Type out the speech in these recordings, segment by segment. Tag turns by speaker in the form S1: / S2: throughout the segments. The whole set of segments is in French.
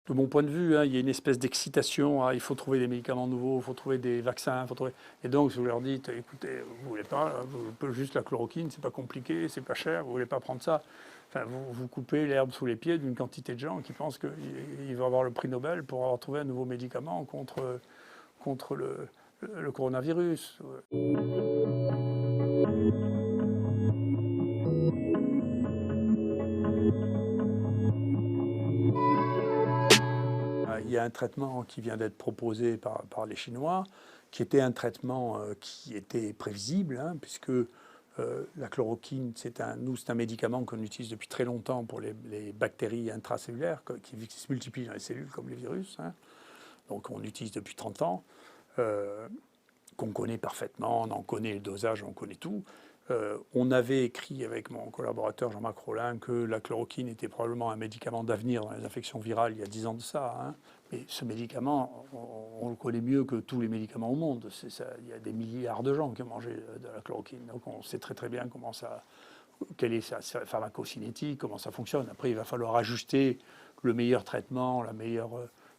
S1: De mon point de vue, hein, il y a une espèce d'excitation. Il faut trouver des médicaments nouveaux, il faut trouver des vaccins, faut trouver... Et donc, je leur dis, écoutez, vous voulez pas, juste la chloroquine, c'est pas compliqué, c'est pas cher, vous voulez pas prendre ça. Enfin, vous coupez l'herbe sous les pieds d'une quantité de gens qui pensent qu'ils vont avoir le prix Nobel pour avoir trouvé un nouveau médicament contre le coronavirus. Il y a un traitement qui vient d'être proposé par les Chinois, qui était un traitement qui était prévisible, hein, puisque la chloroquine, c'est un médicament qu'on utilise depuis très longtemps pour les bactéries intracellulaires qui se multiplient dans les cellules comme les virus. Hein. Donc on l'utilise depuis 30 ans, qu'on connaît parfaitement, on en connaît le dosage, on connaît tout. On avait écrit avec mon collaborateur Jean-Marc Rollin que la chloroquine était probablement un médicament d'avenir dans les infections virales il y a 10 ans de ça. Hein. Mais ce médicament, on le connaît mieux que tous les médicaments au monde. Il y a des milliards de gens qui ont mangé de la chloroquine. Donc on sait très très bien quelle est sa pharmacocinétique, comment ça fonctionne. Après, il va falloir ajuster le meilleur traitement,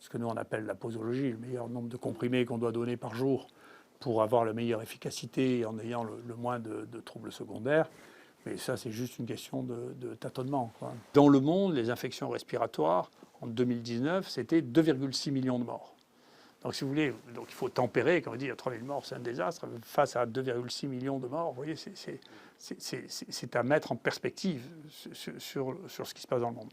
S1: ce que nous on appelle la posologie, le meilleur nombre de comprimés qu'on doit donner par jour pour avoir la meilleure efficacité en ayant le moins de troubles secondaires. Mais ça, c'est juste une question de tâtonnement, quoi. Dans le monde, les infections respiratoires, en 2019, c'était 2,6 millions de morts. Donc, si vous voulez, donc il faut tempérer. Quand on dit 3 000 morts, c'est un désastre. Face à 2,6 millions de morts, vous voyez, c'est à mettre en perspective sur ce qui se passe dans le monde.